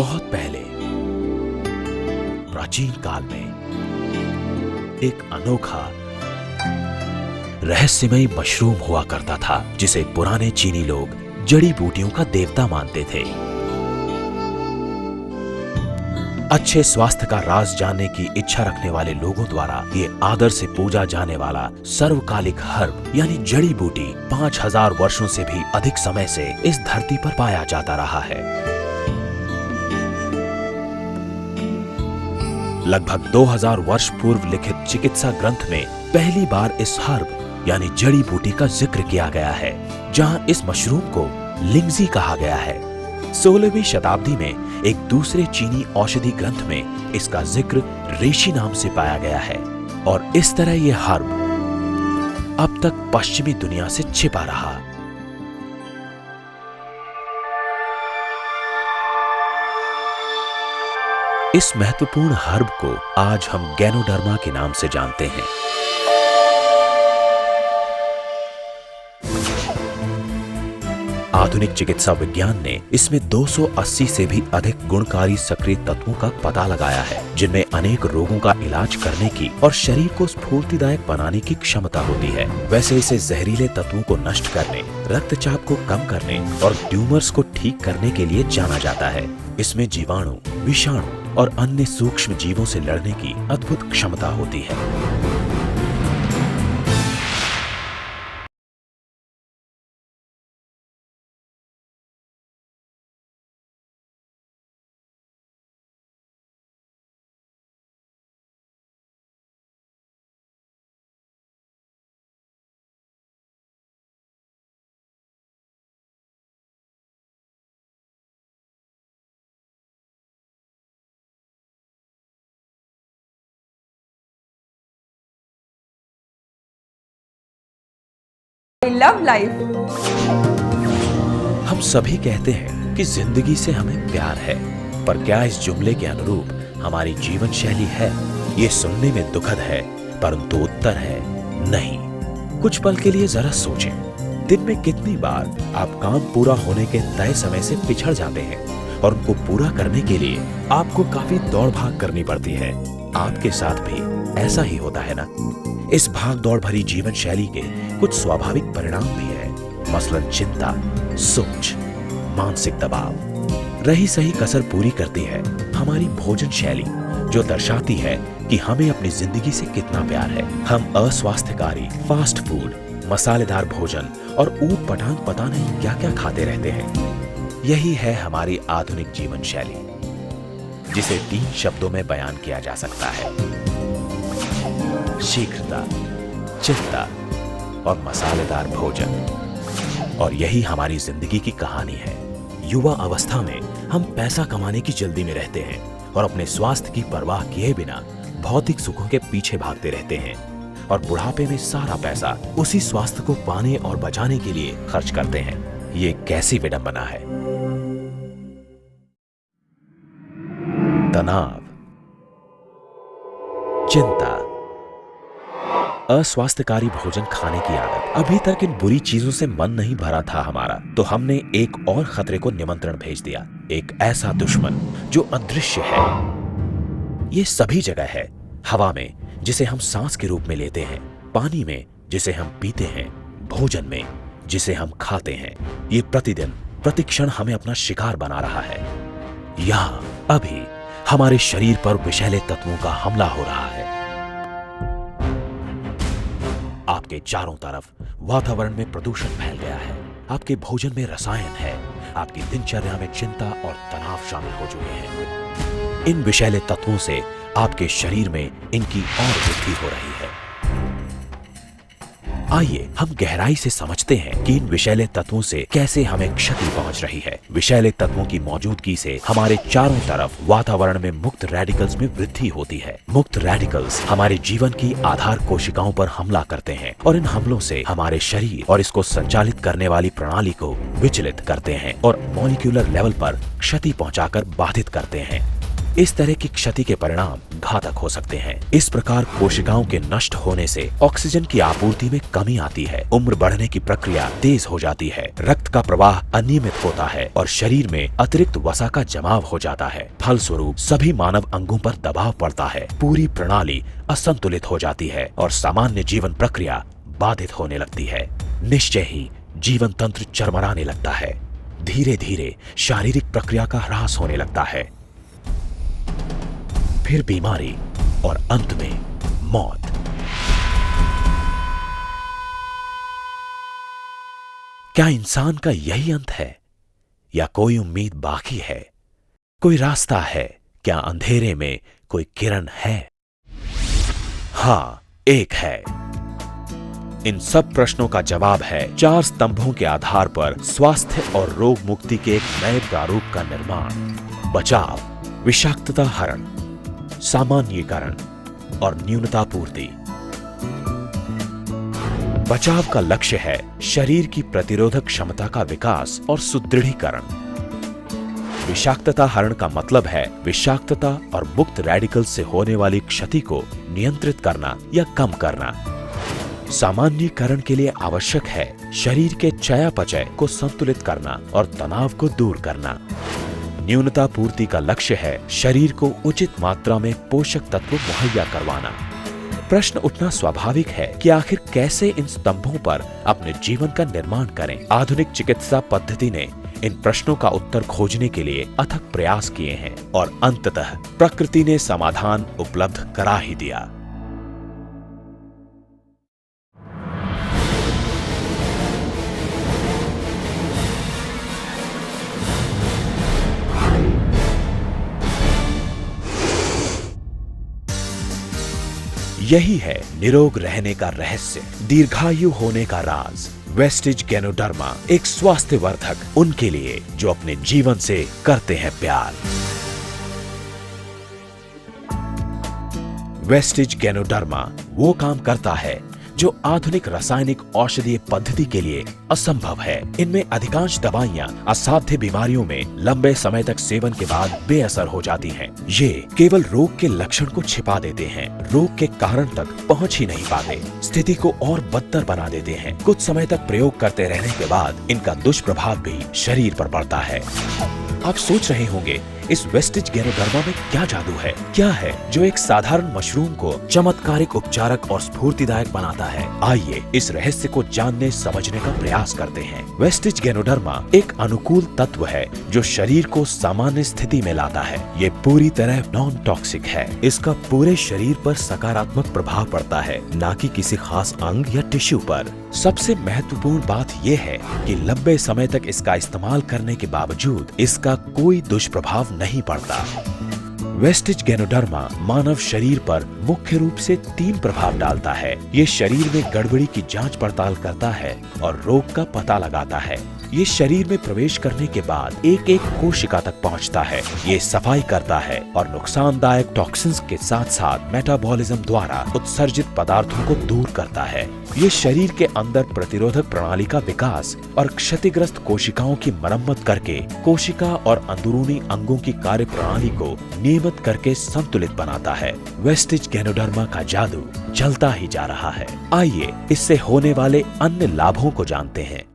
बहुत पहले प्राचीन काल में एक अनोखा रहस्यमयी मशरूम हुआ करता था, जिसे पुराने चीनी लोग जड़ी बूटियों का देवता मानते थे। अच्छे स्वास्थ्य का राज जानने की इच्छा रखने वाले लोगों द्वारा ये आदर से पूजा जाने वाला सर्वकालिक हर्ब यानी जड़ी बूटी 5000 वर्षों से भी अधिक समय से इस धरती पर पाया जाता रहा है। लगभग 2000 वर्ष पूर्व लिखित चिकित्सा ग्रंथ में पहली बार इस हर्ब यानी जड़ी बूटी का जिक्र किया गया है, जहां इस मशरूम को लिंगजी कहा गया है। 16वीं शताब्दी में एक दूसरे चीनी औषधि ग्रंथ में इसका जिक्र रेशी नाम से पाया गया है और इस तरह यह हर्ब अब तक पश्चिमी दुनिया से छिपा रहा। इस महत्वपूर्ण हर्ब को आज हम गैनोडर्मा के नाम से जानते हैं। आधुनिक चिकित्सा विज्ञान ने इसमें 280 से भी अधिक गुणकारी सक्रिय तत्वों का पता लगाया है, जिनमें अनेक रोगों का इलाज करने की और शरीर को स्फूर्तिदायक बनाने की क्षमता होती है। वैसे इसे जहरीले तत्वों को नष्ट करने, रक्तचाप को कम करने और ट्यूमर्स को ठीक करने के लिए जाना जाता है। इसमें जीवाणु, विषाणु और अन्य सूक्ष्म जीवों से लड़ने की अद्भुत क्षमता होती है। I love life. हम सभी कहते हैं कि जिंदगी से हमें प्यार है, पर क्या इस जुमले के अनुरूप हमारी जीवन शैली है? ये सुनने में दुखद है, परंतु उत्तर है नहीं। कुछ पल के लिए जरा सोचें, दिन में कितनी बार आप काम पूरा होने के तय समय से पिछड़ जाते हैं और उनको पूरा करने के लिए आपको काफी दौड़ भाग करनी पड़ती है। आपके साथ भी ऐसा ही होता है ना? इस भाग दौड़ भरी जीवन शैली के कुछ स्वाभाविक परिणाम भी है, मसलन चिंता, सोच, मानसिक दबाव। रही सही कसर पूरी करती है हमारी भोजन शैली, जो दर्शाती है कि हमें अपनी जिंदगी से कितना प्यार है। हम अस्वास्थ्यकारी फास्ट फूड, मसालेदार भोजन और ऊट पटांग पता नहीं क्या क्या खाते रहते हैं। यही है हमारी आधुनिक जीवन शैली, जिसे 3 शब्दों में बयान किया जा सकता है: शीघ्रता, चिंता और मसालेदार भोजन। और यही हमारी जिंदगी की कहानी है। युवा अवस्था में हम पैसा कमाने की जल्दी में रहते हैं और अपने स्वास्थ्य की परवाह किए बिना भौतिक सुखों के पीछे भागते रहते हैं और बुढ़ापे में सारा पैसा उसी स्वास्थ्य को पाने और बचाने के लिए खर्च करते हैं। ये कैसी विडंबना है। तनाव, चिंता, अस्वास्थ्यकारी भोजन खाने की आदत। अभी तक इन बुरी चीजों से मन नहीं भरा था हमारा, तो हमने एक और खतरे को निमंत्रण भेज दिया। एक ऐसा दुश्मन जो अदृश्य है। ये सभी जगह है, हवा में जिसे हम सांस के रूप में लेते हैं, पानी में जिसे हम पीते हैं, भोजन में जिसे हम खाते हैं। ये प्रतिदिन प्रतिक्षण हमें अपना शिकार बना रहा है। यहाँ अभी हमारे शरीर पर विषैले तत्वों का हमला हो रहा है। आपके चारों तरफ वातावरण में प्रदूषण फैल गया है, आपके भोजन में रसायन है, आपकी दिनचर्या में चिंता और तनाव शामिल हो चुके हैं। इन विषैले तत्वों से आपके शरीर में इनकी और वृद्धि हो रही है। आइए हम गहराई से समझते हैं कि इन विषैले तत्वों से कैसे हमें क्षति पहुंच रही है। विषैले तत्वों की मौजूदगी से हमारे चारों तरफ वातावरण में मुक्त रेडिकल्स में वृद्धि होती है। मुक्त रेडिकल्स हमारे जीवन की आधार कोशिकाओं पर हमला करते हैं और इन हमलों से हमारे शरीर और इसको संचालित करने वाली प्रणाली को विचलित करते हैं और मॉलिक्यूलर लेवल पर क्षति पहुंचाकर बाधित करते हैं। इस तरह की क्षति के परिणाम घातक हो सकते हैं। इस प्रकार कोशिकाओं के नष्ट होने से ऑक्सीजन की आपूर्ति में कमी आती है, उम्र बढ़ने की प्रक्रिया तेज हो जाती है, रक्त का प्रवाह अनियमित होता है और शरीर में अतिरिक्त वसा का जमाव हो जाता है। फलस्वरूप सभी मानव अंगों पर दबाव पड़ता है, पूरी प्रणाली असंतुलित हो जाती है और सामान्य जीवन प्रक्रिया बाधित होने लगती है। निश्चय ही जीवन तंत्र चरमराने लगता है। धीरे धीरे शारीरिक प्रक्रिया का ह्रास होने लगता है, फिर बीमारी और अंत में मौत। क्या इंसान का यही अंत है या कोई उम्मीद बाकी है? कोई रास्ता है? क्या अंधेरे में कोई किरण है? हाँ, एक है। इन सब प्रश्नों का जवाब है 4 स्तंभों के आधार पर स्वास्थ्य और रोग मुक्ति के एक नए प्रारूप का निर्माण। बचाव, विषाक्तता हरण, सामान्यीकरण और न्यूनतापूर्ति। बचाव का लक्ष्य है शरीर की प्रतिरोधक क्षमता का विकास और सुदृढ़ीकरण। विषाक्तता हरण का मतलब है विषाक्तता और मुक्त रेडिकल से होने वाली क्षति को नियंत्रित करना या कम करना। सामान्यीकरण के लिए आवश्यक है शरीर के चयापचय को संतुलित करना और तनाव को दूर करना। न्यूनता पूर्ति का लक्ष्य है शरीर को उचित मात्रा में पोषक तत्व मुहैया करवाना। प्रश्न उठना स्वाभाविक है कि आखिर कैसे इन स्तंभों पर अपने जीवन का निर्माण करें। आधुनिक चिकित्सा पद्धति ने इन प्रश्नों का उत्तर खोजने के लिए अथक प्रयास किए हैं और अंततः प्रकृति ने समाधान उपलब्ध करा ही दिया। यही है निरोग रहने का रहस्य, दीर्घायु होने का राज। वेस्टिज गैनोडर्मा एक स्वास्थ्य वर्धक उनके लिए जो अपने जीवन से करते हैं प्यार। वेस्टिज गैनोडर्मा वो काम करता है जो आधुनिक रासायनिक औषधीय पद्धति के लिए असंभव है। इनमें अधिकांश दवाइयां असाध्य बीमारियों में लंबे समय तक सेवन के बाद बेअसर हो जाती हैं। ये केवल रोग के लक्षण को छिपा देते हैं, रोग के कारण तक पहुंच ही नहीं पाते, स्थिति को और बदतर बना देते हैं। कुछ समय तक प्रयोग करते रहने के बाद इनका दुष्प्रभाव भी शरीर पर पड़ता है। आप सोच रहे होंगे इस वेस्टिज गैनोडर्मा में क्या जादू है, क्या है जो एक साधारण मशरूम को चमत्कारिक उपचारक और स्फूर्तिदायक बनाता है। आइए इस रहस्य को जानने समझने का प्रयास करते हैं। वेस्टिज गैनोडर्मा एक अनुकूल तत्व है जो शरीर को सामान्य स्थिति में लाता है। ये पूरी तरह नॉन टॉक्सिक है। इसका पूरे शरीर पर सकारात्मक प्रभाव पड़ता है, न कि किसी खास अंग या टिश्यू पर। सबसे महत्वपूर्ण बात यह है कि लंबे समय तक इसका इस्तेमाल करने के बावजूद इसका कोई दुष्प्रभाव नहीं पड़ता। वेस्टिज गैनोडर्मा मानव शरीर पर मुख्य रूप से 3 प्रभाव डालता है। ये शरीर में गड़बड़ी की जांच पड़ताल करता है और रोग का पता लगाता है। ये शरीर में प्रवेश करने के बाद एक एक कोशिका तक पहुंचता है। ये सफाई करता है और नुकसानदायक टॉक्सिन्स के साथ साथ मेटाबॉलिज्म द्वारा उत्सर्जित पदार्थों को दूर करता है। ये शरीर के अंदर प्रतिरोधक प्रणाली का विकास और क्षतिग्रस्त कोशिकाओं की मरम्मत करके कोशिका और अंदरूनी अंगों की कार्य प्रणाली को नियमित करके संतुलित बनाता है। वेस्टिज गैनोडर्मा का जादू चलता ही जा रहा है। आइए इससे होने वाले अन्य लाभों को जानते हैं।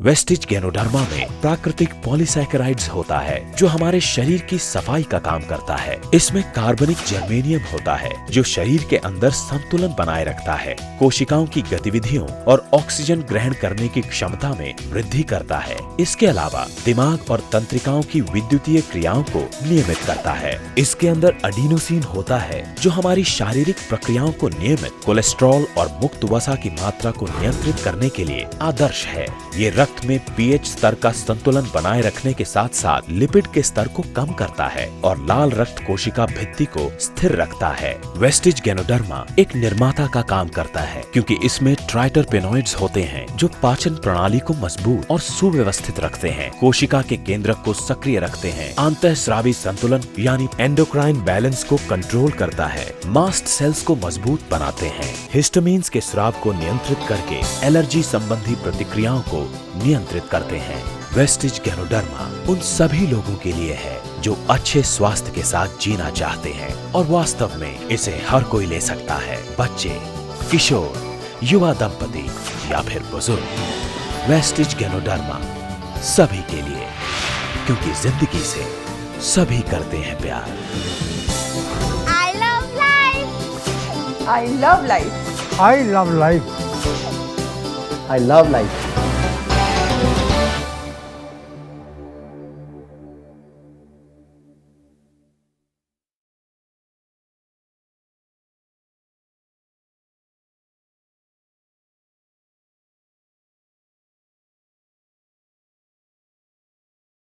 वेस्टिज गैनोडर्मा में प्राकृतिक पॉलीसैकेराइड्स होता है जो हमारे शरीर की सफाई का काम करता है। इसमें कार्बनिक जर्मेनियम होता है जो शरीर के अंदर संतुलन बनाए रखता है, कोशिकाओं की गतिविधियों और ऑक्सीजन ग्रहण करने की क्षमता में वृद्धि करता है। इसके अलावा दिमाग और तंत्रिकाओं की विद्युतीय क्रियाओं को नियमित करता है। इसके अंदर एडिनोसिन होता है जो हमारी शारीरिक प्रक्रियाओं को नियमित, कोलेस्ट्रॉल और मुक्त वसा की मात्रा को नियंत्रित करने के लिए आदर्श है। ये रक्त में पीएच स्तर का संतुलन बनाए रखने के साथ साथ लिपिड के स्तर को कम करता है और लाल रक्त कोशिका भित्ति को स्थिर रखता है। वेस्टिज गैनोडर्मा एक निर्माता का काम करता है क्योंकि इसमें ट्राइटरपेनॉइड्स होते हैं जो पाचन प्रणाली को मजबूत और सुव्यवस्थित रखते हैं, कोशिका के केंद्रक को सक्रिय रखते हैं, अंतःस्रावी संतुलन यानी एंडोक्राइन बैलेंस को कंट्रोल करता है, मास्ट सेल्स को मजबूत बनाते हैं, हिस्टामिन्स के स्राव को नियंत्रित करके एलर्जी संबंधी प्रतिक्रियाओं को नियंत्रित करते हैं। वेस्टिज गैनोडर्मा उन सभी लोगों के लिए है जो अच्छे स्वास्थ्य के साथ जीना चाहते हैं और वास्तव में इसे हर कोई ले सकता है, बच्चे, किशोर, युवा दंपति या फिर बुजुर्ग। वेस्टिज गैनोडर्मा सभी के लिए, क्योंकि जिंदगी से सभी करते हैं प्यार। I love life. I love life. I love life. I love life.